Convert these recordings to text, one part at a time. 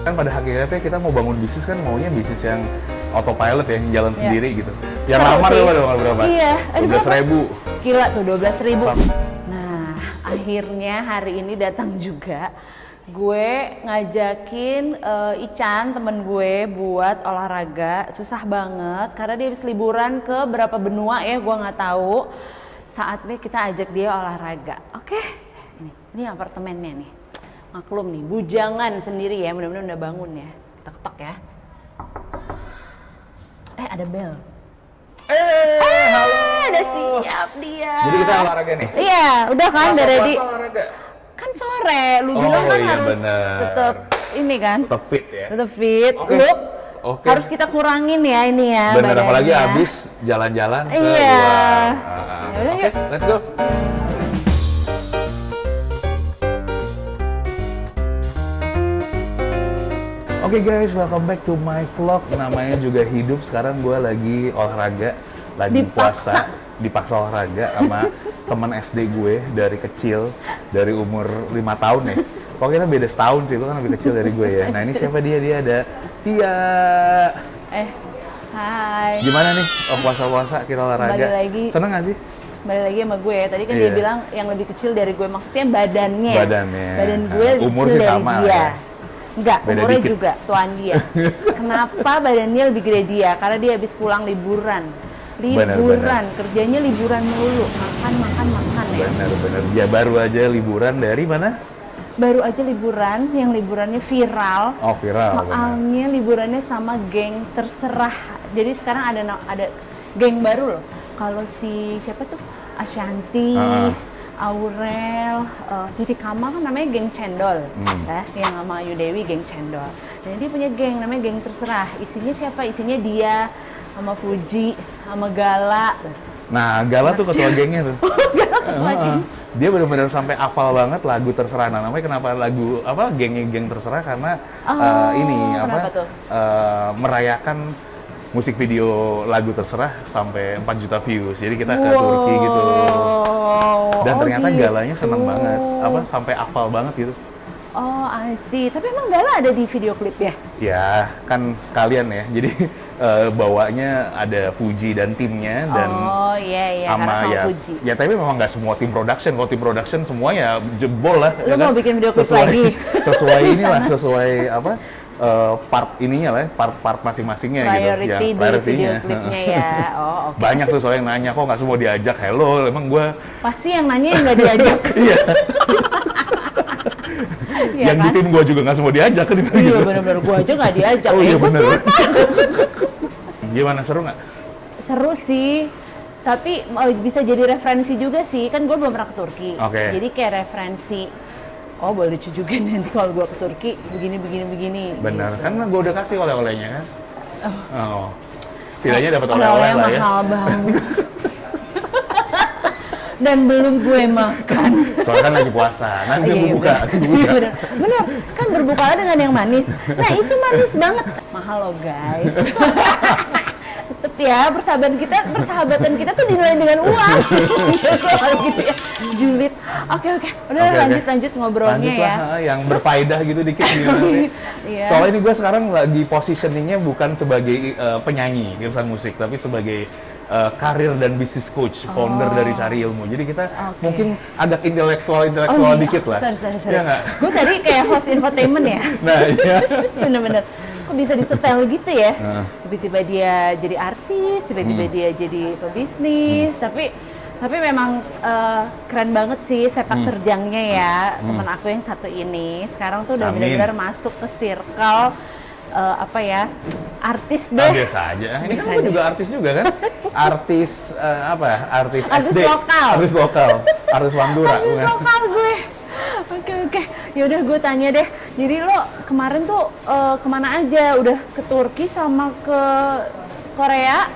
Kan pada hakikatnya kita mau bangun bisnis kan maunya bisnis yang autopilot ya, yang jalan sendiri gitu. Yang Seru lamar sih. berapa? Iya. 12.000. Gila tuh 12.000. Nah, akhirnya hari ini datang juga. Gue ngajakin Ican, temen gue, buat olahraga. Susah banget karena dia habis liburan ke berapa benua ya, gue nggak tahu. Saatnya kita ajak dia olahraga. Oke, ini apartemennya nih. Maklum nih, bujangan sendiri ya, mudah-mudahan udah bangun ya. Kita ketok ya. Ada bel. Halo. Udah siap dia. Jadi kita olahraga nih? Iya, udah kan, udah ready. Puasa olahraga? Kan sore, lu bilang kan iya, harus bener. tetap ini kan? Tetap fit ya? Tetap fit. Oke. Lu Oke. harus kita kurangin ya ini ya. Bener, badannya. apalagi abis jalan-jalan ke Iya. luar. Yaudah, Oke, yuk. let's go. Oke guys, welcome back to my vlog. Namanya juga hidup. Sekarang gue lagi olahraga, lagi puasa, dipaksa olahraga sama teman SD gue dari kecil, dari umur 5 tahun ya. Pokoknya kita beda setahun sih, lu kan lebih kecil dari gue ya. Nah ini siapa dia? Dia ada Tia. Hai. Gimana nih? Oh, puasa-puasa kita olahraga. Balik lagi. Seneng gak sih? Balik lagi sama gue ya. Tadi kan Iya. dia bilang yang lebih kecil dari gue, maksudnya badannya. Badannya. Badan gue lebih Umur kecil sih dari sama dia. ya. Enggak, Beda umurnya dikit. juga, tuan dia. Kenapa badannya lebih gede dia? Karena dia habis pulang liburan. Bener. Kerjanya liburan melulu. Makan ya. Bener. Dia baru aja liburan dari mana? Baru aja liburan, yang liburannya viral. Oh, viral. Soalnya liburannya sama geng terserah. Jadi sekarang ada geng baru loh. Kalau si siapa tuh? Ashanti, Aurel, Titik Kamal kan namanya geng cendol, ya, yang sama Ayu Dewi geng cendol. Dan dia punya geng namanya geng terserah. Isinya siapa? Isinya dia sama Fuji, sama Gala. Nah, Gala tuh ketua gengnya tuh. Gala ketua geng. Dia benar-benar sampai hafal banget lagu terserah. Nah, namanya kenapa lagu apa geng terserah karena kenapa tuh? Merayakan musik video lagu terserah sampai 4 juta views. Jadi kita ke Turki gitu. Dan ternyata gitu. Galanya seneng banget, sampai hafal banget gitu. Oh, I see. Tapi emang Gala ada di video klipnya? Ya, kan sekalian ya. Jadi bawanya ada Fuji dan timnya dan Oh iya, karena sama ya, Fuji. ya tapi memang nggak semua tim production. Kalau tim production semua ya jebol lah. Lu ya mau kan? bikin video klip lagi? Sesuai inilah, sesuai apa? Part ininya lah, part masing-masingnya gitu. Priority di video klipnya ya. Oh, oke. Banyak tuh soalnya yang nanya, kok nggak semua diajak? Hello, emang gue Pasti yang nanya yang nggak diajak. iya. Iya Yang kan? di tim gue juga nggak semua diajak kan? Iya benar-benar, gua aja nggak diajak. Oh iya Gua benar. siapa? Gimana, seru nggak? Seru sih. Tapi bisa jadi referensi juga sih. Kan gue belum pernah ke Turki. Oke. Jadi kayak referensi. Oh boleh lucu juga nanti kalau gue ke Turki begini. Benar, gitu. kan gue udah kasih oleh-olehnya kan? Oh. Setidaknya dapat oleh-oleh lah ya. mahal banget. Dan belum gue makan. Soalnya kan lagi puasa, nanti Iya, gue buka. Iya, bener, kan berbuka dengan yang manis. Nah itu manis banget. Mahal loh guys. Tetep ya, persahabatan kita tuh dinilai dengan uang. Soal gitu ya, julid. Oke, udah lanjut ngobrolnya Lanjut ya. lah, yang berfaedah gitu dikit gimana sih? Iya. Soalnya ini gue sekarang lagi positioningnya bukan sebagai penyanyi urusan musik, tapi sebagai karir dan bisnis coach, founder dari Cari Ilmu. Jadi kita mungkin agak intelektual dikit lah. Sorry. Iya nggak? Gue tadi kayak host infotainment ya. Nah iya. Bener-bener. Kok bisa disetel gitu ya? Tiba-tiba dia jadi artis, tiba-tiba dia jadi pebisnis, tapi memang keren banget sih sepak terjangnya ya teman aku yang satu ini. Sekarang tuh udah Amin. benar-benar masuk ke circle artis deh. Biasa aja. Ini kan gue juga artis juga kan? Artis Artis SD. Artis lokal. Artis Wandura. Artis bukan? lokal gue. Oke. Yaudah gue tanya deh. Jadi lo kemarin tuh kemana aja? Udah ke Turki sama ke Korea?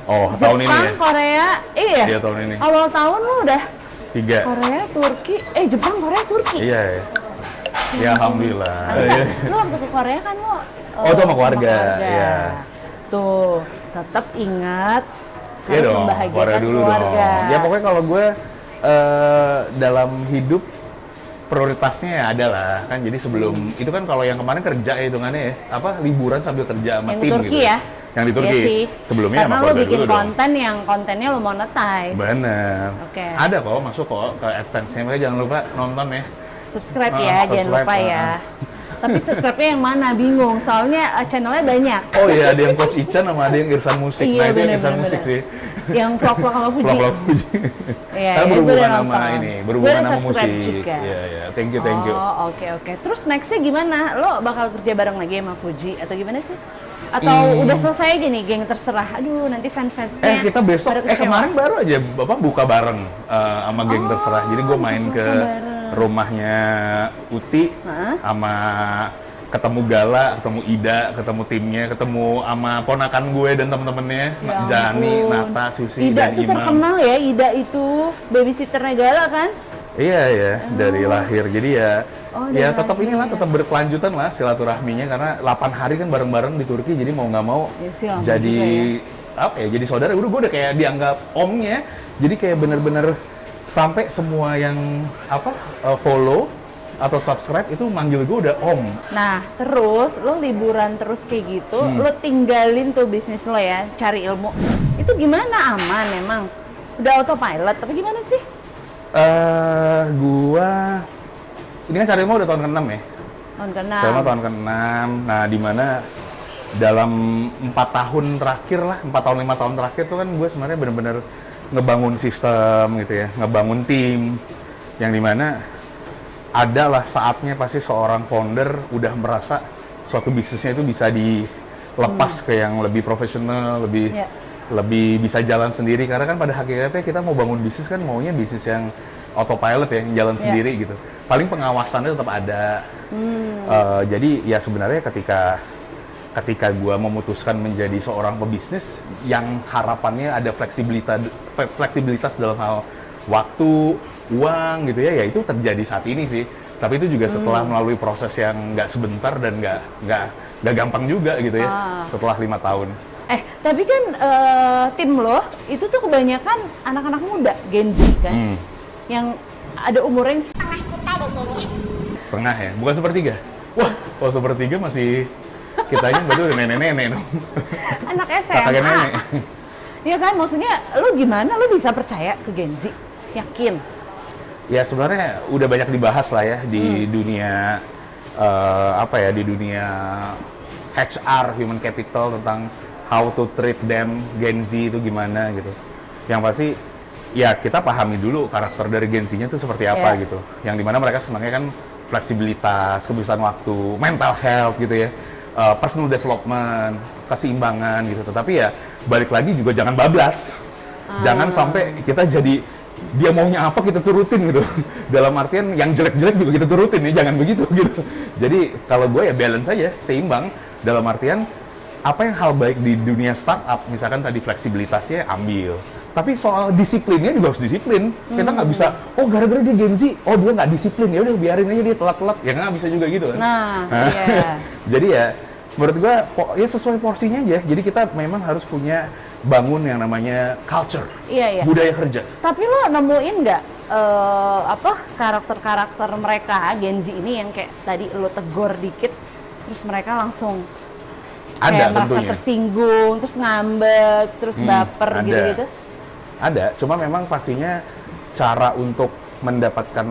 Oh, tahun ini Jepang, ya? Korea, iya. Iya, tahun ini. Awal tahun lu udah 3. Korea, Turki, Jepang, Korea, Turki. Iya. Ya alhamdulillah. Iya. Lu waktu ke Korea kan lu Oh, itu sama keluarga. Iya. Tuh, tetap ingat Iya harus dong, membahagiakan Korea dulu keluarga. dong. Ya pokoknya kalau gue dalam hidup prioritasnya ya ada lah kan. Jadi sebelum itu kan kalau yang kemarin kerja ya hitungannya ya, apa liburan sambil kerja sama Yang di tim Turki gitu. ya? Yang di Turki. Iya sih. Sebelumnya Karena sama lo keluarga bikin dulu dong. konten yang kontennya lo monetize. Bener. Oke. Ada kok, masuk kok ke AdSense-nya. Makanya jangan lupa nonton ya. Subscribe ya, jangan subscribe, lupa ya. Tapi subscribe-nya yang mana? Bingung. Soalnya channelnya banyak. Oh iya, ada yang Coach Ican sama ada yang Irsan Musik. Iya, Nah itu yang bener, Irsan bener, Musik bener. sih. Yang vlog-vlog sama Fuji. Vlog-vlog Fuji. Iya, Karena itu berhubungan udah sama nonton. ini, Gua berhubungan udah sama subscribe musik. juga. Iya, iya. Thank you. Oh, oke. Terus next-nya gimana? Lo bakal kerja bareng lagi sama Fuji atau gimana sih? Atau udah selesai aja nih, geng terserah? Aduh, nanti fans-fansnya Kita besok, pada kecewa. kemarin baru aja Bapak buka bareng sama geng terserah. Jadi gue main ke bareng. rumahnya Uti, sama ketemu Gala, ketemu Ida, ketemu timnya, ketemu sama ponakan gue dan temen-temennya, Ya Jani, ampun. Nata, Susi, Ida dan tuh Imam. terkenal ya, Ida itu babysitternya Gala kan? Iya ya, dari lahir. Jadi ya, dari ya tetap lahir. inilah, tetap berkelanjutan lah silaturahminya karena 8 hari kan bareng-bareng di Turki. Jadi mau nggak mau Ya sih, lama jadi juga apa ya? Jadi saudara. Gue udah kayak dianggap omnya. Jadi kayak bener-bener sampai semua yang apa follow atau subscribe itu manggil gue udah om. Nah, terus lo liburan terus kayak gitu, lo tinggalin tuh bisnis lo ya, cari ilmu. Itu gimana? Aman emang? Udah autopilot, tapi gimana sih? Gua ini kan cari ilmu udah tahun ke-6 ya. Tahun ke-6. Selama tahun ke-6. Nah, di mana dalam 4 tahun terakhir lah, 4 tahun 5 tahun terakhir tuh kan gue sebenarnya bener-bener ngebangun sistem gitu ya, ngebangun tim yang dimana adalah saatnya pasti seorang founder udah merasa suatu bisnisnya itu bisa dilepas ke yang lebih profesional, lebih bisa jalan sendiri. Karena kan pada hakikatnya kita mau bangun bisnis kan maunya bisnis yang autopilot ya, yang jalan sendiri gitu. Paling pengawasannya tetap ada. Jadi ya sebenarnya ketika gue memutuskan menjadi seorang pebisnis yang harapannya ada fleksibilitas dalam hal waktu, uang gitu ya itu terjadi saat ini sih. Tapi itu juga setelah melalui proses yang nggak sebentar dan nggak gampang juga gitu ya setelah 5 tahun. Tapi kan tim lo itu tuh kebanyakan anak-anak muda, Gen Z kan? Yang ada umurnya Setengah ya, bukan sepertiga. Wah, kalau sepertiga masih kitanya berarti udah nenek-nenek dong. anak Kakak SMA. nenek. Iya kan, maksudnya lo gimana? Lo bisa percaya ke Gen Z? Yakin? Ya sebenarnya udah banyak dibahas lah ya di dunia di dunia HR, human capital, tentang how to treat them, Gen Z itu gimana gitu. Yang pasti ya kita pahami dulu karakter dari Gen Z-nya itu seperti apa gitu. Yang dimana mereka senangnya kan fleksibilitas, kebiasaan waktu, mental health gitu ya, personal development, keseimbangan gitu. Tetapi ya balik lagi juga jangan bablas. Jangan sampai kita jadi dia maunya apa kita turutin gitu. Dalam artian yang jelek-jelek juga kita turutin ya, jangan begitu gitu. Jadi kalau gue ya balance aja, seimbang. Dalam artian apa yang hal baik di dunia startup, misalkan tadi fleksibilitasnya ambil. Tapi soal disiplinnya juga harus disiplin. Kita nggak bisa, oh gara-gara dia Gen Z, oh dia nggak disiplin, ya udah biarin aja dia telat-telat. Ya nggak bisa juga gitu kan. Iya. Jadi ya menurut gua ya sesuai porsinya aja. Jadi kita memang harus punya bangun yang namanya culture, budaya kerja. Tapi lo nemuin nggak karakter-karakter mereka Gen Z ini yang kayak tadi lo tegur dikit, terus mereka langsung kayak merasa tersinggung, terus ngambek, terus baper gitu-gitu? Ada, cuma memang pastinya cara untuk mendapatkan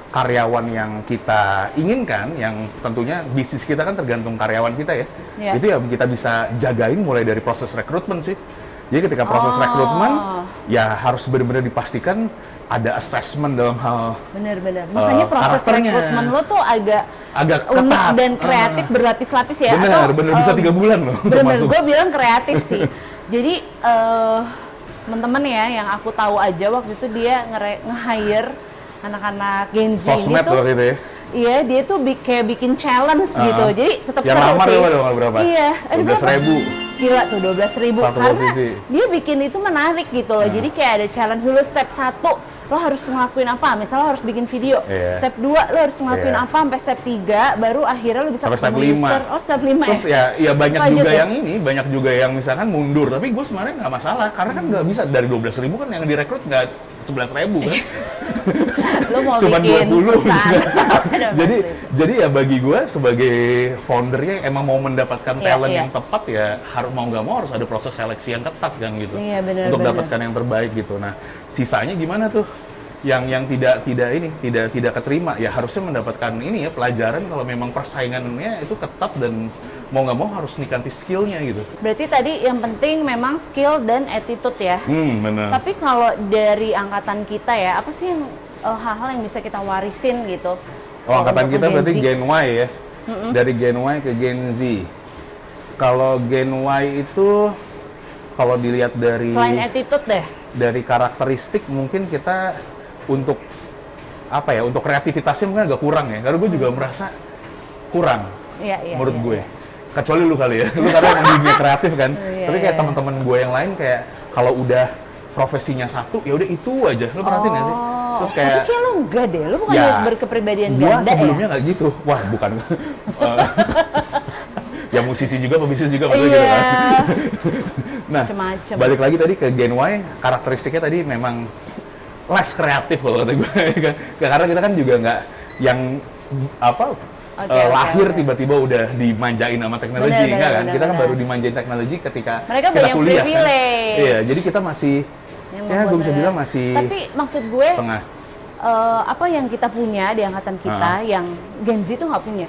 karyawan yang kita inginkan, yang tentunya bisnis kita kan tergantung karyawan kita ya. Itu ya kita bisa jagain mulai dari proses rekrutmen sih. Jadi ketika proses rekrutmen, ya harus benar-benar dipastikan ada assessment dalam hal bener-bener. Makanya proses rekrutmen lo tuh agak unik ketat dan kreatif berlapis-lapis ya. Bener bisa 3 bulan loh. Bener, gue bilang kreatif sih. Jadi temen-temen ya yang aku tahu aja waktu itu dia nge-hire anak-anak Gen Z sosmed ini tuh. Gitu ya. Iya, dia tuh kayak bikin challenge gitu. Jadi tetap yang seru lamar sih. Ya, berapa? Iya, 12.000. Gila tuh 12.000 karena posisi. dia bikin itu menarik gitu loh. Jadi kayak ada challenge dulu step 1 lo harus ngelakuin apa, misalnya lo harus bikin video. Step 2 lo harus ngelakuin apa sampai step 3 baru akhirnya lo bisa sampai step 5. Oh, step 5 terus ya banyak lanjut juga ya? yang ini, banyak juga yang misalkan mundur, tapi gue sebenarnya nggak masalah karena kan nggak bisa dari 12.000 kan yang direkrut nggak 11.000 kan. Lu mau Cuman bikin 20. perusahaan. jadi ya bagi gue sebagai foundernya emang mau mendapatkan Iya, talent iya. yang tepat ya harus mau nggak mau harus ada proses seleksi yang ketat kan gitu. Iya, benar, untuk benar. dapatkan yang terbaik gitu. Nah, sisanya gimana tuh? Yang tidak keterima ya harusnya mendapatkan ini ya pelajaran kalau memang persaingannya itu ketat dan mau nggak mau harus nikmati skillnya gitu. Berarti tadi yang penting memang skill dan attitude ya. Benar. Tapi kalau dari angkatan kita ya, apa sih yang hal-hal yang bisa kita warisin gitu? Oh, angkatan untuk kita Gen berarti Z? Gen Y ya. Dari Gen Y ke Gen Z. Kalau Gen Y itu kalau dilihat Selain attitude deh. dari karakteristik mungkin kita untuk apa ya, untuk kreativitasnya mungkin agak kurang ya. Karena gue juga merasa kurang Iya, menurut iya, gue. iya. Kecuali lu kali ya. Lu karena emang dunia kreatif kan. Iya, Tapi kayak iya. teman-teman gue yang lain kayak kalau udah profesinya satu ya udah itu aja. Lu perhatiin nggak sih? Terus kayak Tapi kayak lu enggak deh, lu bukan Ya, berkepribadian gua ganda sebelumnya ya? nggak gitu. Wah, bukan. Ya musisi juga, pebisnis juga maksudnya gitu Iya, kan. Nah, macem-macem. balik lagi tadi ke Gen Y, karakteristiknya tadi memang less kreatif kalau kata gue kan. Karena kita kan juga nggak yang apa lahir oke. tiba-tiba udah dimanjain sama teknologi, Benar, enggak kan? benar, Kita kan benar. baru dimanjain teknologi ketika Mereka kita banyak kuliah kan. privilege. Iya, jadi kita masih Yang ya gue bisa bener. bilang masih Tapi maksud gue, setengah. apa yang kita punya di angkatan kita yang Gen Z tuh nggak punya.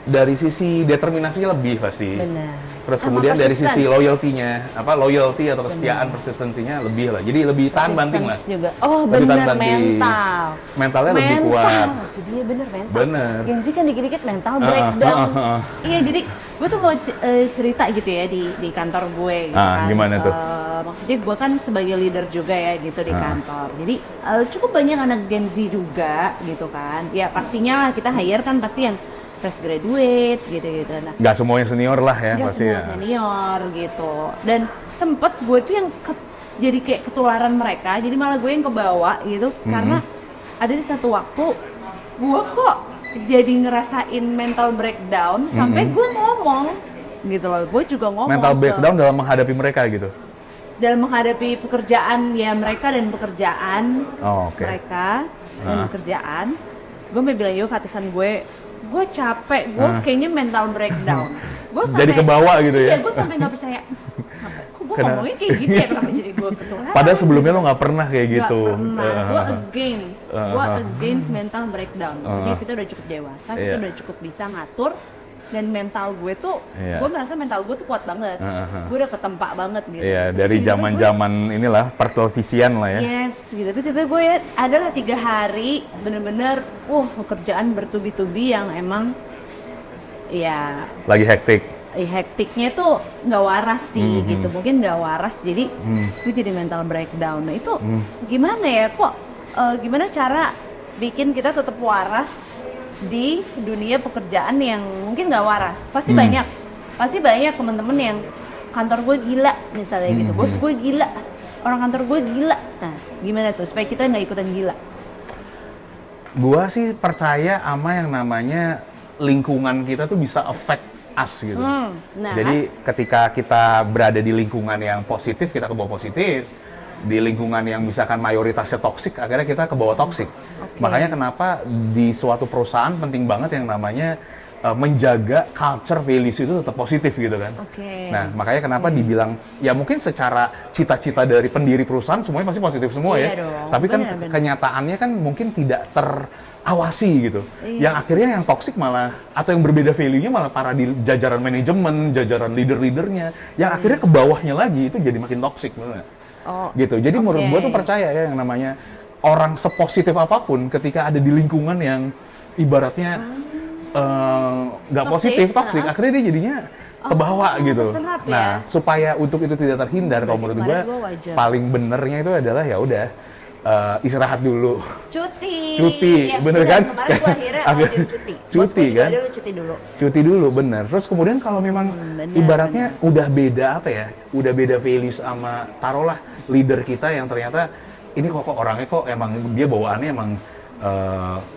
Dari sisi determinasinya lebih pasti. Benar. Terus Sama kemudian dari sisi persistence. loyalty-nya, loyalty atau kesetiaan, persistensinya lebih lah. Jadi lebih tahan banting lah. Persistence juga. Oh Lebih benar, tahan banting. mental. Mentalnya lebih kuat. Jadi ya bener mental. Bener. Gen Z kan dikit-dikit mental breakdown. Iya, jadi gue tuh mau cerita gitu ya di kantor gue gitu kan. Gimana tuh? Maksudnya gue kan sebagai leader juga ya gitu di kantor. Jadi cukup banyak anak Gen Z juga gitu kan. Ya pastinya lah kita hire kan pasti yang fresh graduate gitu-gitu. Nah, Nggak semuanya senior lah ya nggak pasti semua ya. senior gitu. Dan sempet gue tuh yang jadi kayak ketularan mereka, jadi malah gue yang kebawa gitu. Karena ada di satu waktu gue kok jadi ngerasain mental breakdown sampai gue ngomong gitu loh. Gue juga ngomong Mental ke- breakdown dalam menghadapi mereka gitu. dalam menghadapi pekerjaan ya mereka dan pekerjaan Oh, oke. mereka dan pekerjaan. Gue sampai bilang, yo Fatisan gue capek, gue kayaknya mental breakdown. Gue Jadi kebawa gitu ya? Iya, gue sampai nggak percaya. Kok gue Kenapa? ngomongnya kayak gitu ya, kenapa jadi gue ketularan? Padahal sebelumnya lo nggak pernah kayak Nggak gitu. pernah. Gue against mental breakdown. Maksudnya kita udah cukup dewasa, kita Iya. udah cukup bisa ngatur. Dan mental gue tuh, Iya. gue merasa mental gue tuh kuat banget. Gue udah ketempa banget gitu. Iya, Tapi dari sebenarnya gue- zaman-zaman inilah pertelevisian lah ya. Yes, gitu. Tapi sebenarnya gue ya, adalah 3 hari bener-bener, pekerjaan bertubi-tubi yang emang, ya Lagi hektik. hektiknya tuh nggak waras sih gitu. Mungkin nggak waras, jadi gue jadi mental breakdown. Nah itu gimana ya? Gimana cara bikin kita tetap waras di dunia pekerjaan yang mungkin nggak waras? Pasti banyak teman-teman yang kantor gue gila misalnya gitu, bos gue gila, orang kantor gue gila. Nah, gimana tuh supaya kita nggak ikutan gila? Gua sih percaya sama yang namanya lingkungan kita tuh bisa affect us gitu. Nah, Jadi ketika kita berada di lingkungan yang positif, kita ke bawah positif. Di lingkungan yang misalkan mayoritasnya toksik, akhirnya kita ke bawah toksik. Makanya kenapa di suatu perusahaan penting banget yang namanya menjaga culture values itu tetap positif gitu kan. Oke. Nah, makanya kenapa dibilang, ya mungkin secara cita-cita dari pendiri perusahaan semuanya pasti positif semua Iya ya. dong, Tapi kan benar. kenyataannya kan mungkin tidak terawasi gitu. Iya Yang akhirnya yang toksik malah, atau yang berbeda value-nya malah para di jajaran manajemen, jajaran leader-leadernya, yang akhirnya ke bawahnya lagi itu jadi makin toksik, bener nggak? Oh, Gitu. Jadi menurut oke. gue tuh percaya ya yang namanya orang sepositif apapun ketika ada di lingkungan yang ibaratnya nggak positif, toksik, akhirnya dia jadinya kebawa gitu. keserap ya. Nah, supaya untuk itu tidak terhindar, kalau menurut gue kemarin gua wajar. paling benernya itu adalah ya udah istirahat dulu. Cuti. Cuti, Ya, bener kan? Kemarin gue akhirnya lanjut cuti. Bos Cuti, gue juga kan? ada, lu cuti dulu. Cuti dulu, bener. Terus kemudian kalau memang bener, ibaratnya udah beda apa ya, udah beda values sama taruhlah leader kita yang ternyata ini kok orangnya kok emang dia bawaannya emang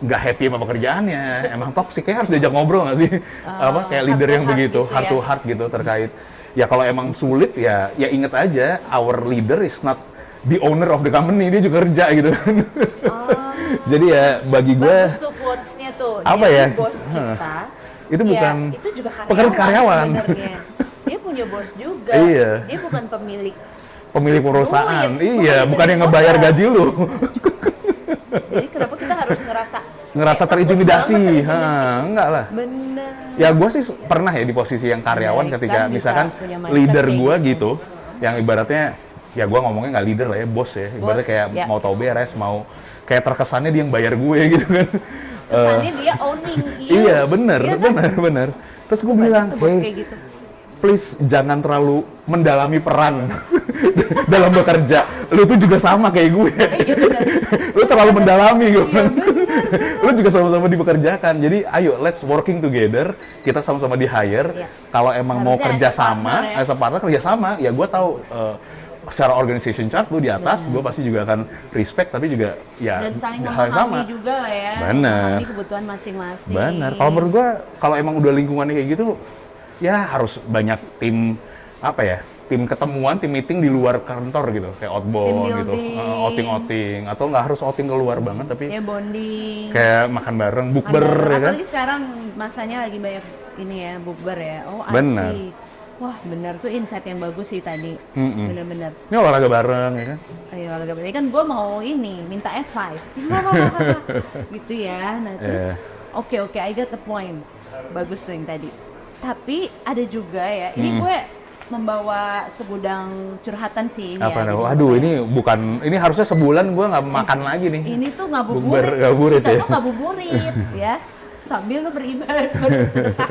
nggak happy sama pekerjaannya, emang toxic, kayak harus diajak ngobrol nggak sih? Apa kayak leader heart to yang heart begitu, gitu heart ya. to heart gitu terkait. Ya kalau emang sulit ya inget aja, our leader is not the owner of the company, dia juga kerja gitu kan. Jadi ya bagi gue bagus tuh quotes-nya tuh. Apa dia ya? tuh bos kita. Itu bukan itu juga karyawan. Sebenarnya. Dia punya bos juga. Iya. Dia bukan pemilik perusahaan. Iya, Bukan yang ngebayar gaji lu. Jadi kenapa kita harus ngerasa terintimidasi? Enggak lah. Bener. Ya gue sih pernah ya di posisi yang karyawan ketika Kan misalkan punya mindset leader kayak gue gitu, yang ibaratnya ya gue ngomongnya nggak leader lah ya, bos ya. Ibaratnya kayak ya. mau tahu beres, mau kayak terkesannya dia yang bayar gue gitu kan. Kesannya dia owning you. Iya bener. Terus gue bilang, Itu bos hey, kayak gitu. please jangan terlalu mendalami peran dalam bekerja. Lu tuh juga sama kayak gue. Iya benar. Lu terlalu mendalami gitu. Iya, Lu juga sama-sama dipekerjakan. Jadi ayo let's working together. Kita sama-sama di hire. Iya. Kalau emang mau Harusnya kerja as a partner, sama, ya. as a partner kerja sama, ya gue tahu secara organization chart lu di atas, gue pasti juga akan respect, tapi juga ya Dan saling hal yang sama. memahami juga lah ya. Bener. Memahami kebutuhan masing-masing. Benar. Kalau menurut gue, kalau emang udah lingkungannya kayak gitu, ya harus banyak tim tim ketemuan, tim meeting di luar kantor gitu, kayak outbound gitu, outing-outing, atau nggak harus outing keluar banget, tapi Ya bonding. kayak makan bareng, bukber ya kan? Apalagi sekarang masanya lagi banyak ini ya, bukber ya. Oh Bener. asik. Wah bener tuh insight yang bagus sih tadi. Bener-bener. Ini olahraga bareng ya kan? Ayo olahraga ini kan gue mau ini minta advice gitu ya. Nah terus oke, I got the point. Bagus tuh yang tadi. Tapi ada juga ya, ini gue membawa segudang curhatan sih ini Apa ya. namanya? Waduh, ini harusnya sebulan gue nggak makan lagi nih. Ini tuh Ngabuburit kita ya? tuh ngabuburit ya. Sambil lu bersedekah.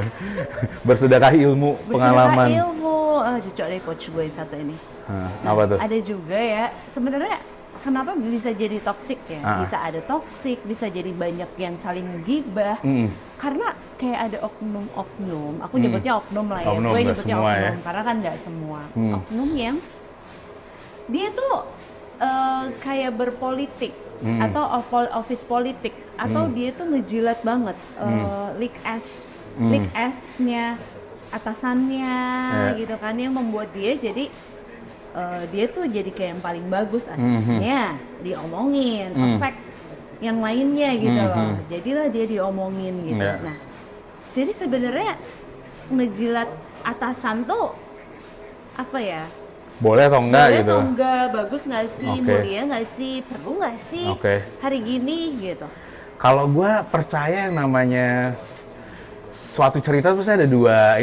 Bersedekah ilmu, pengalaman. Bersedekah ilmu. Cocok deh coach gue yang satu ini. Apa tuh? Ada juga ya, sebenarnya kenapa bisa jadi toksik ya? Bisa ada toksik, bisa jadi banyak yang saling gibah. Karena kayak ada oknum-oknum, aku nyebutnya oknum lah ya. Oknum, Gue nggak nyebutnya semua oknum, ya. karena kan nggak semua. Oknum yang dia tuh kayak berpolitik atau office politik atau dia tuh ngejilat banget leak ass-nya atasannya gitu kan, yang membuat dia jadi dia tuh jadi kayak yang paling bagus akhirnya diomongin, efek yang lainnya gitu loh, jadilah dia diomongin gitu. Nah, jadi sebenarnya ngejilat atasan tuh apa ya? Boleh atau enggak Boleh gitu? atau enggak, bagus nggak sih, mulia nggak sih, perlu nggak sih hari gini gitu? Kalau gue percaya yang namanya suatu cerita pasti ada dua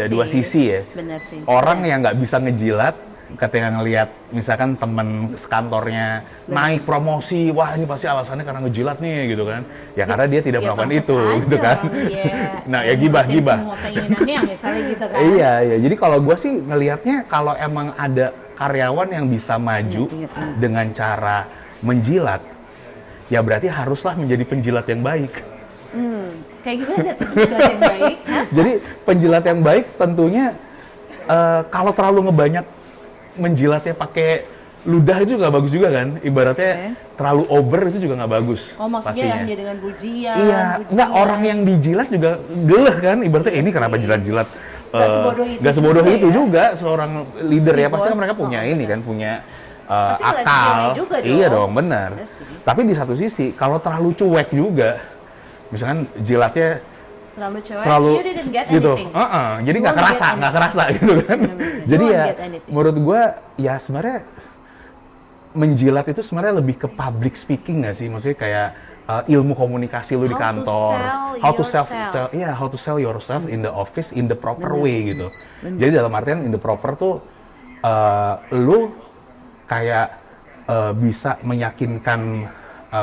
dua sisi ya. Bener sih. Orang yang nggak bisa ngejilat ketika ngelihat misalkan temen sekantornya naik promosi, wah ini pasti alasannya karena ngejilat nih gitu kan. Ya karena dia tidak melakukan itu gitu kan. Nah ya gibah. Semua keinginannya misalnya gitu kan. Iya. Jadi kalau gue sih ngelihatnya kalau emang ada karyawan yang bisa maju dengan cara menjilat, ya berarti haruslah menjadi penjilat yang baik. Kayak gimana tuh penjilat yang baik? Jadi penjilat yang baik tentunya kalau terlalu ngebanyak menjilatnya pakai ludah itu nggak bagus juga kan, ibaratnya terlalu over itu juga nggak bagus. Oh maksudnya hanya dengan pujian. Iya, nggak, orang yang dijilat juga geleh kan, ibaratnya ini kenapa jilat-jilat. Nggak sebodoh itu juga seorang leader ya, pasti kan mereka punya ini kan, punya akal. Juga iya dong, benar. Tapi di satu sisi kalau terlalu cuek juga, misalkan jilatnya terlalu you didn't get gitu, anything. Jadi nggak kerasa gitu kan. Jadi ya menurut gue ya sebenarnya menjilat itu sebenarnya lebih ke public speaking nggak sih, maksudnya kayak ilmu komunikasi lu di kantor, how to sell yourself in the office in the proper way gitu. Jadi dalam artian in the proper tuh lu kayak bisa meyakinkan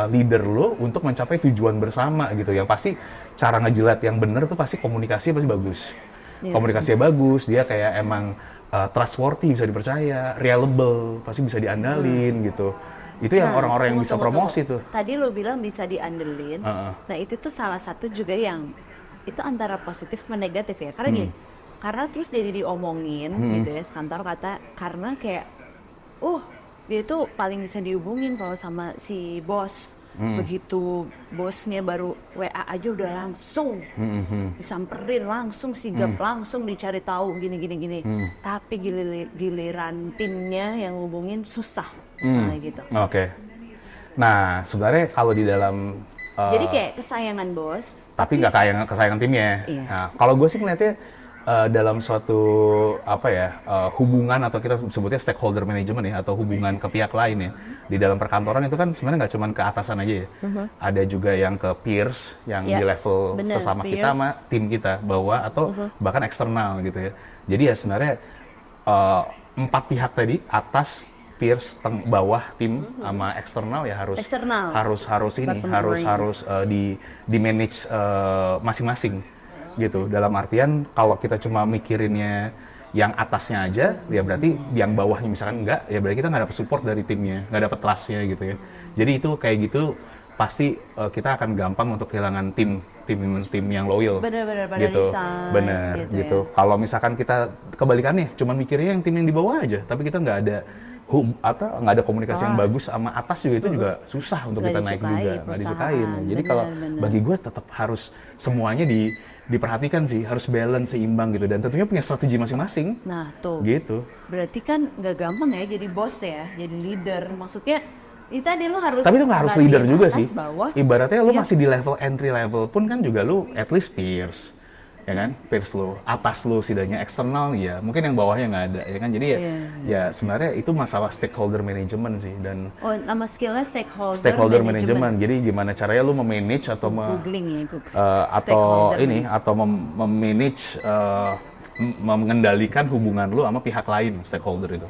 leader lo untuk mencapai tujuan bersama gitu. Yang pasti cara ngejilat yang bener tuh pasti komunikasinya pasti bagus. Komunikasinya bagus, dia kayak emang trustworthy, bisa dipercaya, reliable, pasti bisa diandalin gitu. Itu yang orang-orang yang bisa promosi tuh. Tadi lo bilang bisa diandelin. Nah itu tuh salah satu juga yang itu antara positif sama negatif ya. Karena gini, karena terus jadi diomongin gitu ya sekantor kata, karena kayak dia tuh paling bisa dihubungin kalau sama si bos. Begitu bosnya baru WA aja udah langsung disamperin, langsung sigap, langsung dicari tahu gini. Tapi giliran timnya yang hubungin susah gitu. Oke. Nah, sebenarnya kalau di dalam Jadi kayak kesayangan bos, tapi nggak kayak kesayangan timnya. Iya. Nah, kalau gue sih ngeliatnya dalam suatu hubungan atau kita sebutnya stakeholder management ya, atau hubungan ke pihak lain ya, di dalam perkantoran itu kan sebenarnya nggak cuma ke atasan aja ya, ada juga yang ke peers yang di level sesama kita sama tim kita bawah atau bahkan eksternal gitu ya. Jadi ya sebenarnya 4 pihak tadi, atas, peers, bawah, tim sama eksternal ya harus di manage masing-masing gitu. Dalam artian kalau kita cuma mikirinnya yang atasnya aja, ya berarti yang bawahnya misalkan enggak, ya berarti kita nggak dapat support dari timnya, nggak dapat trustnya gitu ya. Jadi itu kayak gitu pasti kita akan gampang untuk kehilangan tim yang loyal. Bener-bener pada gitu. resign. Bener gitu. Ya. Kalau misalkan kita kebalikannya, cuma mikirnya yang tim yang di bawah aja, tapi kita nggak ada komunikasi yang bagus sama atas juga, itu juga susah untuk kita naik juga, nggak disukain. Jadi kalau bagi gue tetap harus semuanya diperhatikan sih, harus balance, seimbang gitu, dan tentunya punya strategi masing-masing. Nah tuh, gitu. Berarti kan nggak gampang ya jadi bos ya, jadi leader. Maksudnya itu tadi lo harus. Tapi lo nggak harus leader juga atas, sih. Bawah. Ibaratnya lo masih di level entry level pun kan juga lo at least peers, ya kan? Peers lo, atas lo setidaknya, eksternal ya, mungkin yang bawahnya nggak ada, ya kan? Jadi ya sebenarnya itu masalah stakeholder management sih, dan nama skillnya stakeholder management. Jadi gimana caranya lo memanage atau Googling ya, atau memanage mengendalikan hubungan lo sama pihak lain, stakeholder itu.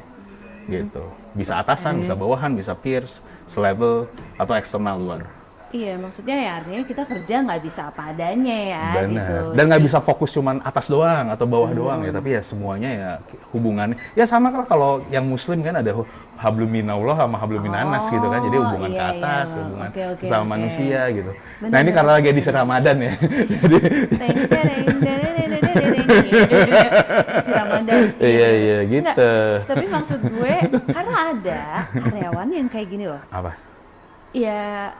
Gitu. Bisa atasan, bisa bawahan, bisa peers, selevel atau eksternal luar. Iya, maksudnya ya artinya kita kerja nggak bisa apa adanya ya. Benar. Gitu. Dan nggak bisa fokus cuman atas doang atau bawah doang ya, tapi ya semuanya ya hubungannya. Ya sama lah kalau yang muslim kan ada hablum minallah sama hablum minanas gitu kan. Jadi hubungan ke atas, hubungan sama manusia gitu. Bener, nah ini karena lagi edisi Ramadan ya. Jadi si Ramadan. Iya gitu. Nggak, tapi maksud gue karena ada karyawan yang kayak gini loh. Apa? Ya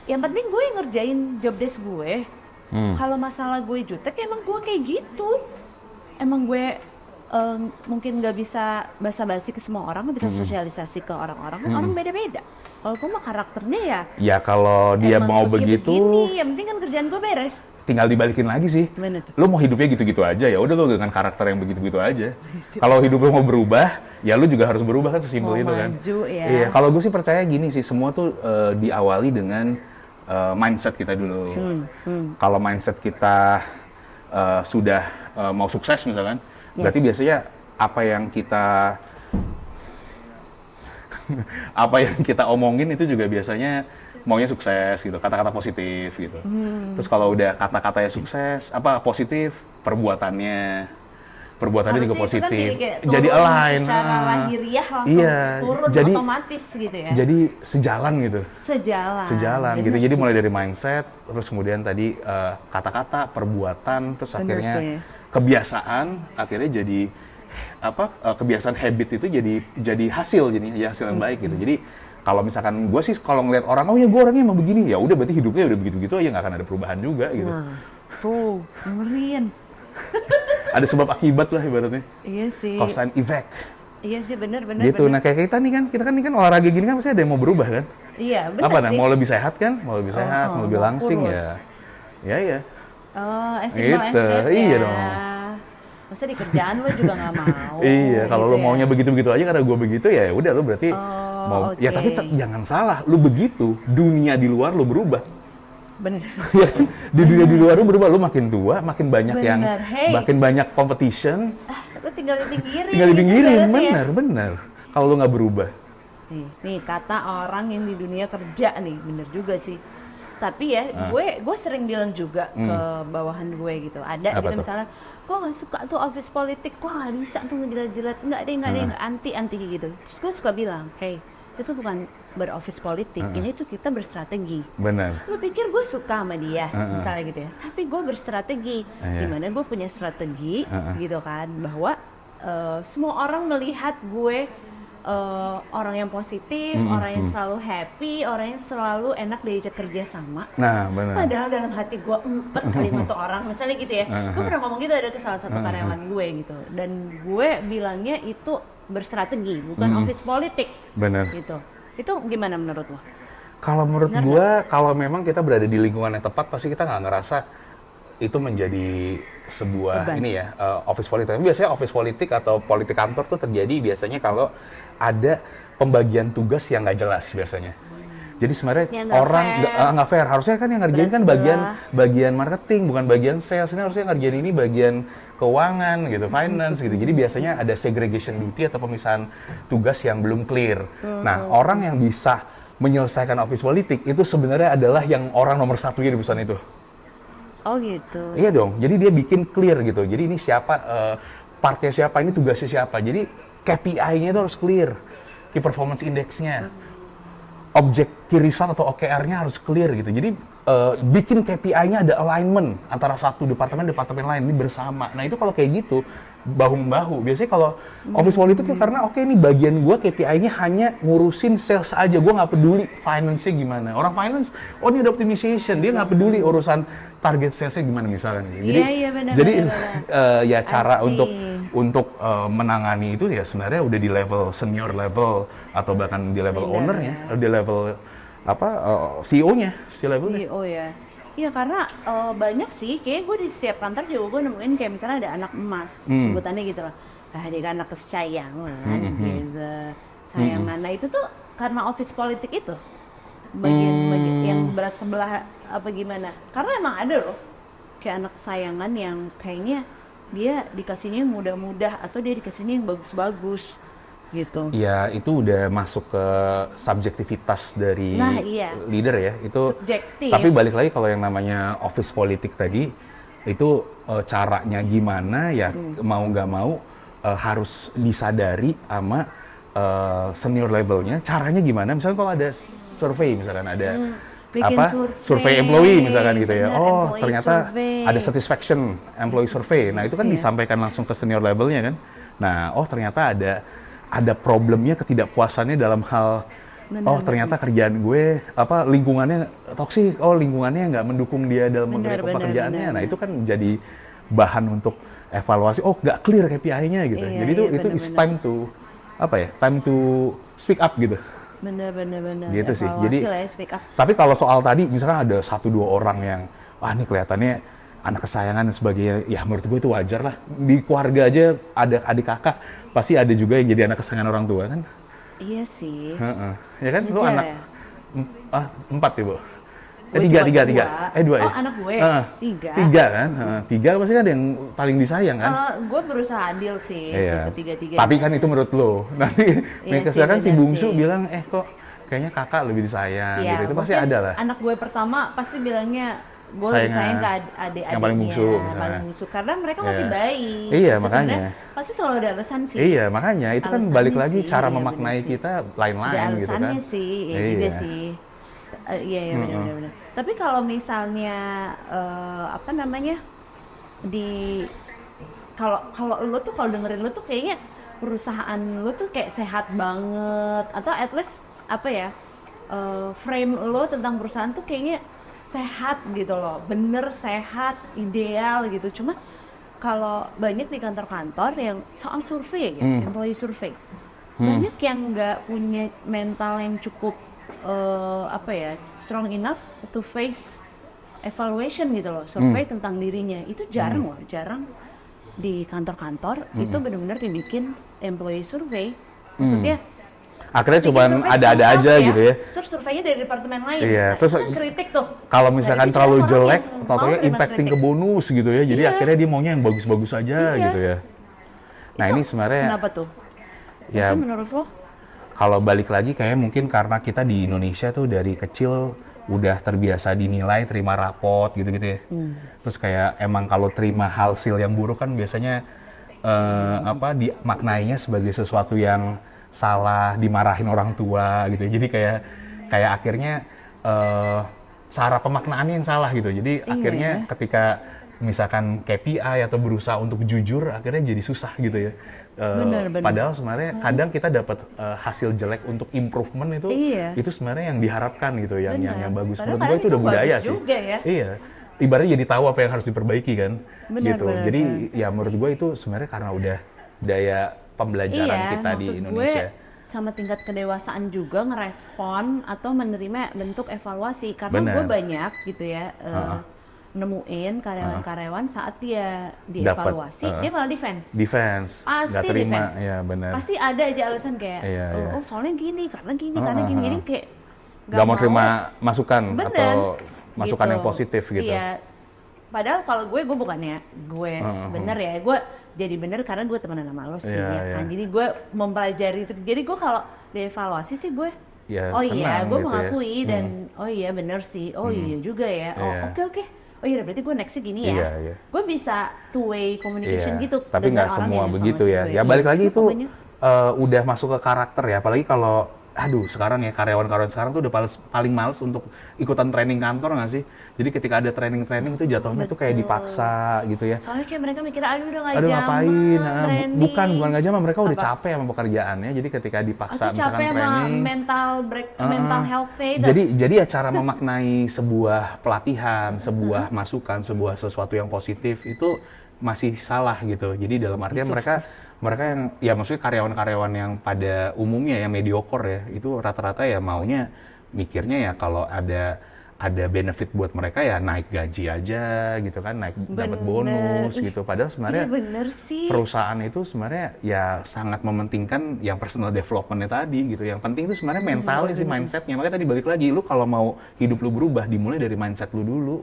yang penting gue ngerjain job desk gue. Kalau masalah gue jutek emang gue kayak gitu. Emang gue mungkin nggak bisa basa-basi ke semua orang, nggak bisa sosialisasi ke orang-orang, kan orang beda-beda. Kalau gue mah karakternya ya kalau dia mau begitu, yang penting kan kerjaan gue beres. Tinggal dibalikin lagi sih. Lo mau hidupnya gitu-gitu aja, ya udah lo dengan karakter yang begitu-gitu aja. Kalau hidup lo mau berubah, ya lo juga harus berubah kan, sesimpel itu kan. Ya. Iya, kalau gue sih percaya gini sih, semua tuh diawali dengan mindset kita dulu. Kalau mindset kita sudah mau sukses misalkan, berarti biasanya apa yang kita omongin itu juga biasanya maunya sukses gitu, kata-kata positif gitu. Terus kalau udah kata-katanya sukses, positif, perbuatannya juga positif. Kan jadi align. Secara lahiriah langsung turun jadi, otomatis gitu ya. Jadi sejalan gitu. Sejalan gitu. Jadi mulai dari mindset, terus kemudian tadi kata-kata, perbuatan, terus akhirnya kebiasaan, akhirnya jadi kebiasaan habit itu jadi hasil yang baik gitu. Jadi kalau misalkan gue sih kalau ngeliat orang, ya gue orangnya emang begini, ya udah berarti hidupnya udah begitu-gitu aja, nggak akan ada perubahan juga gitu. Tuh, ngeriin. Ada sebab akibat lah ibaratnya. Iya sih. Cause and effect. Iya sih, benar. Gitu. Nah kayak kita kan olahraga gini kan pasti ada yang mau berubah kan. Iya, benar sih. Mau lebih sehat kan, mau lebih langsing ya. Ya. Gitu. Iya dong. Masa di kerjaan lo juga nggak mau. Iya, kalau lo maunya begitu-begitu aja karena gue begitu, ya udah lo berarti mau. Ya tapi jangan salah, lo begitu, dunia di luar lo berubah. Bener. Ya, di dunia di luar lo berubah, lo makin tua, makin banyak makin banyak competition. Lo tinggal dipinggirin. Bener. Kalau lo nggak berubah. Nih kata orang yang di dunia kerja nih, bener juga sih. Tapi ya, gue sering bilang juga ke bawahan gue gitu. Ada gitu misalnya, gue nggak suka tuh office politik, gue nggak bisa tuh ngejilat-jilat, nggak deh, anti gitu. Terus gue suka bilang, hey, itu bukan beroffice politik, ini tuh kita berstrategi. Benar. Lu pikir gue suka sama dia, misalnya gitu ya. Tapi gue berstrategi, dimana gue punya strategi, gitu kan, bahwa semua orang melihat gue orang yang positif, orang yang selalu happy, orang yang selalu enak diajak kerja sama. Nah, benar. Padahal dalam hati gue empet kalimat tuh orang, misalnya gitu ya. Gue pernah ngomong gitu ada ke salah satu karyawan gue gitu. Dan gue bilangnya itu berstrategi, bukan office politik. Benar. Gitu. Itu gimana menurut lo? Kalau menurut gue, kalau memang kita berada di lingkungan yang tepat, pasti kita nggak ngerasa itu menjadi sebuah beban. Ini ya, office politik. Tapi biasanya office politik atau politik kantor tuh terjadi biasanya kalau ada pembagian tugas yang nggak jelas biasanya. Jadi sebenarnya orang nggak fair. Harusnya kan yang ngerjain kan bagian marketing, bukan bagian sales. Ini harusnya ngerjain ini bagian keuangan gitu, finance gitu. Jadi biasanya ada segregation duty atau pemisahan tugas yang belum clear. Nah, orang yang bisa menyelesaikan office politik itu sebenarnya adalah yang orang nomor satunya di perusahaan itu. Oh gitu. Iya dong, jadi dia bikin clear gitu. Jadi ini siapa, partnya siapa, ini tugasnya siapa. Jadi KPI-nya itu harus clear, Key Performance Index-nya. Objective result atau OKR-nya harus clear gitu. Jadi bikin KPI-nya ada alignment antara satu departemen lain ini bersama. Nah itu kalau kayak gitu bahu-membahu. Biasanya kalau office politik itu karena oke, ini bagian gua KPI-nya hanya ngurusin sales aja, gua nggak peduli finance-nya gimana. Orang finance, oh ini ada optimization, dia nggak peduli urusan target salesnya gimana misalnya. Jadi, benar, jadi benar. ya cara untuk menangani itu ya sebenarnya udah di level senior level atau bahkan di level owner-nya, di level CEO-nya, C-level-nya. CEO ya. Iya karena banyak sih, kayak gue di setiap kantor juga gue nemuin kayak misalnya ada anak emas, sebutannya gitu loh. Dia anak kesayangan gitu, sayangan. Nah itu tuh karena office politik itu, bagian yang berat sebelah apa gimana? Karena emang ada loh, kayak anak kesayangan yang kayaknya dia dikasihnya yang mudah-mudah atau dia dikasihnya yang bagus-bagus. Gitu. Ya itu udah masuk ke subjektivitas dari leader ya itu. Subjektif. Tapi balik lagi kalau yang namanya office politik tadi itu caranya gimana ya mau nggak mau harus disadari sama senior levelnya. Caranya gimana? Misalnya kalau ada survei misalkan ada survei employee misalkan gitu ya. Oh ternyata ada satisfaction employee survey. Nah itu kan disampaikan langsung ke senior levelnya kan. Nah ternyata ada problemnya ketidakpuasannya dalam hal ternyata kerjaan gue lingkungannya toksik, lingkungannya nggak mendukung dia dalam mengerjakan pekerjaannya. Nah itu kan jadi bahan untuk evaluasi. Nggak clear KPI-nya gitu. Jadi itu is time to time to speak up gitu. Bener. Gitu sih. Evaluasi Jadi lah ya, speak up. Tapi kalau soal tadi misalkan ada 1-2 orang yang ini kelihatannya anak kesayangan dan sebagainya, ya menurut gue itu wajar lah. Di keluarga aja ada adik kakak, pasti ada juga yang jadi anak kesayangan orang tua kan? Iya sih. Ya kan? Lu anak ya? 4 ya, Bu? Tiga. 2 ya? Anak gue 3. 3 kan? 3 pasti kan ada yang paling disayang kan? Gue berusaha adil sih, ketiga-tiga. Tapi kan itu menurut lo. Nanti kan si bungsu sih. bilang, kok kayaknya kakak lebih disayang gitu. Itu pasti ada lah. Anak gue pertama pasti bilangnya, gue lebih sayang ke adik-adiknya yang paling bungsu misalnya. Paling bungsu karena mereka masih bayi. Iya itu makanya. Pasti selalu ada alasan sih. Iya makanya itu kan balik lagi sih, cara memaknai kita lain-lain gitu kan. Ada alasannya sih, juga sih. Iya benar. Tapi kalau misalnya kalau lo tuh kalau dengerin lo tuh kayaknya perusahaan lo tuh kayak sehat banget atau at least frame lo tentang perusahaan tuh kayaknya sehat gitu loh, bener sehat, ideal gitu. Cuma kalau banyak di kantor-kantor yang soal survei ya, employee survey, banyak yang nggak punya mental yang cukup strong enough to face evaluation gitu loh, survei tentang dirinya. Itu jarang loh, jarang di kantor-kantor itu benar-benar dibikin employee survey. Maksudnya akhirnya cuma ada-ada aja gitu ya. Terus surveinya dari departemen lain. Iya, terus kan kritik tuh. Kalau misalkan terlalu jelek, totalnya impacting ke bonus gitu ya. Jadi akhirnya dia maunya yang bagus-bagus aja gitu ya. Nah itu ini sebenarnya. Kenapa tuh? Ya, menurut lo? Kalau balik lagi kayak mungkin karena kita di Indonesia tuh dari kecil udah terbiasa dinilai, terima rapot gitu-gitu ya. Terus kayak emang kalau terima hasil yang buruk kan biasanya dimaknainya sebagai sesuatu yang salah, dimarahin orang tua gitu. Jadi kayak akhirnya cara pemaknaannya yang salah gitu. Jadi akhirnya ketika misalkan KPI atau berusaha untuk jujur akhirnya jadi susah gitu ya. Bener. Padahal sebenarnya kadang kita dapat hasil jelek untuk improvement itu, Iya. itu sebenarnya yang diharapkan gitu, yang bagus. Padahal Menurut gue itu udah bagus budaya sih. juga ya. Iya. Ibaratnya jadi tahu apa yang harus diperbaiki kan, gitu. Bener. Jadi ya menurut gue itu sebenarnya karena udah daya pembelajaran kita di Indonesia. Gue sama tingkat kedewasaan juga ngerespon atau menerima bentuk evaluasi karena gue banyak gitu ya nemuin karyawan-karyawan saat dia dievaluasi dia malah defense pasti nggak terima, defense. Ya benar. Pasti ada aja alasan kayak oh soalnya gini karena gini kayak nggak mau terima masukan atau masukan gitu. yang positif gitu. Iya. Padahal kalau gue bukannya gue bener ya, gue jadi bener karena gue temenan sama lo sih ya kan. Jadi gue mempelajari itu. Jadi gue kalau dievaluasi sih gue gue gitu mengakui dan oh iya bener sih. Oh iya juga ya. Oh oke. Oh iya berarti gue nextnya gini ya. Gue bisa two way communication gitu. Tapi nggak semua begitu ya. Ya balik lagi itu udah masuk ke karakter ya. Apalagi kalau sekarang ya karyawan-karyawan sekarang tuh udah paling males untuk ikutan training kantor nggak sih? Jadi ketika ada training itu jatuhnya tuh kayak dipaksa gitu ya. Soalnya kayak mereka mikir udah nggak jaman ngapain? Bukan nggak jaman, mereka udah apa? capek sama pekerjaannya. Jadi ketika dipaksa atau misalkan capek training, mental health fade. Jadi ya cara memaknai sebuah pelatihan, sebuah masukan, sesuatu yang positif itu masih salah gitu. Jadi dalam artian mereka yang ya maksudnya karyawan-karyawan yang pada umumnya ya mediocre ya, itu rata-rata ya maunya mikirnya ya kalau ada benefit buat mereka ya naik gaji aja gitu kan, dapat bonus gitu. Padahal sebenarnya perusahaan itu sebenarnya ya sangat mementingkan yang personal development-nya tadi gitu. Yang penting itu sebenarnya mentalnya sih, mindset-nya. Makanya tadi balik lagi, lu kalau mau hidup lu berubah dimulai dari mindset lu dulu,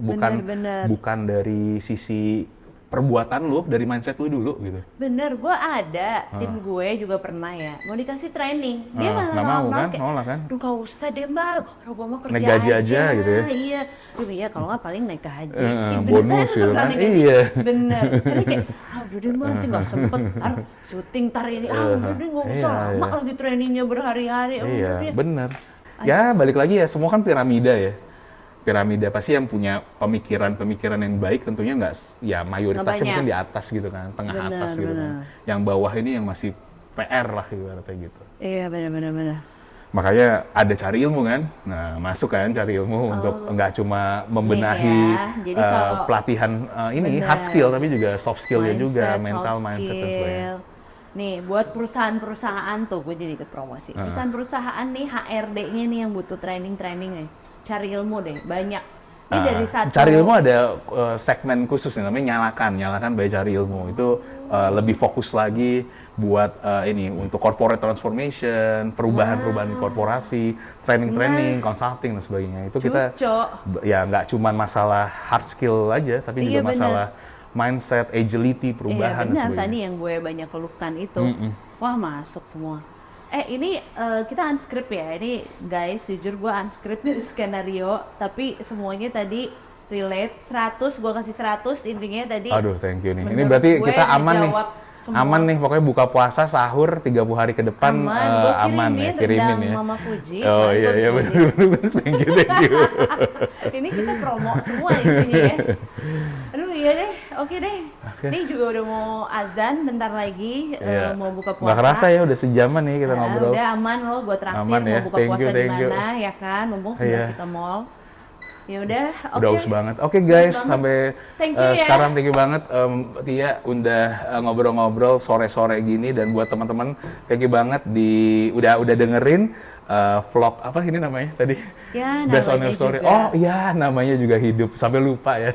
bukan dari sisi perbuatan lu, dari mindset lu dulu gitu. Bener, gue ada tim gue juga pernah ya mau dikasih training, dia malah nolak kan? Duh gak usah deh mbak, kalau gue mau kerja naik gaji aja gitu ya. Iya kalau nggak paling naik gaji, bonus gitu kan. Iya bener, karena kayak udah deh mbak nanti nggak sempet syuting ini, udah deh nggak usah lama lagi trainingnya berhari-hari. Iya bener. Ya balik lagi ya, semua kan piramida ya. Piramida pasti yang punya pemikiran yang baik tentunya nggak, ya mayoritasnya mungkin di atas gitu kan, tengah atas gitu kan. Yang bawah ini yang masih PR lah ibaratnya gitu. Iya benar. Makanya ada cari ilmu kan, nah masuk kan cari ilmu untuk nggak cuma membenahi pelatihan ini hard skill tapi juga soft skillnya juga, mental mindset dan sebagainya. Nih buat perusahaan-perusahaan tuh gue jadi ikut promosi. Perusahaan-perusahaan nih HRD-nya nih yang butuh training nih. Cari ilmu deh, banyak. Ini dari satu. Cari ilmu ada segmen khusus nih, namanya nyalakan by cari ilmu. Itu lebih fokus lagi buat ini untuk corporate transformation, perubahan korporasi, training, consulting dan sebagainya. Itu kita ya nggak cuma masalah hard skill aja, tapi juga masalah mindset, agility, perubahan dan sebagainya. Tadi yang gue banyak keluhkan itu, wah masuk semua. Ini kita unscript ya, ini guys jujur gue unscript dari skenario, tapi semuanya tadi relate, 100, gue kasih 100 intinya tadi. Aduh thank you nih, ini berarti kita aman nih. Aman nih, pokoknya buka puasa, sahur 30 hari ke depan aman ya, kirimin ya. Mama Fuji. Oh iya benar. Thank you. Ini kita promo semua isinya ya. Aduh iya deh, oke deh. Ini juga udah mau azan bentar lagi, mau buka puasa. Nggak kerasa ya, udah sejaman nih kita ngobrol. Udah aman loh, gue traktir mau buka puasa di mana ya kan, mumpung sudah kita mall. Ya udah, udah aus banget. Oke guys, sampai sekarang thank you banget Tia udah ngobrol-ngobrol sore-sore gini, dan buat teman-teman thank you banget udah dengerin vlog apa ini namanya tadi? Ya, Based on your story. Juga. Oh iya, namanya juga hidup. Sampai lupa ya.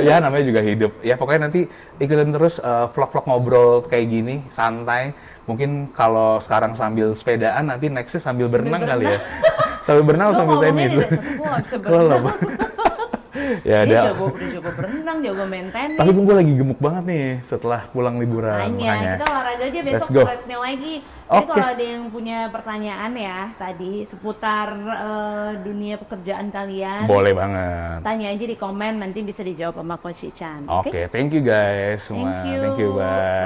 Ya namanya juga hidup. Ya pokoknya nanti ikutin terus vlog-vlog ngobrol kayak gini, santai. Mungkin kalau sekarang sambil sepedaan, nanti nextnya sambil berenang kali ya. Sambil berenang atau sambil tenis? Ya, dia jago berenang, jago main tenis. Tapi gue lagi gemuk banget nih setelah pulang liburan. Makanya kita olahraga aja besok treadmill lagi. Jadi kalau ada yang punya pertanyaan ya tadi seputar dunia pekerjaan kalian, boleh banget. Tanya aja di komen, nanti bisa dijawab sama Coach Ichan. Oke, thank you guys semua. Thank you, bye.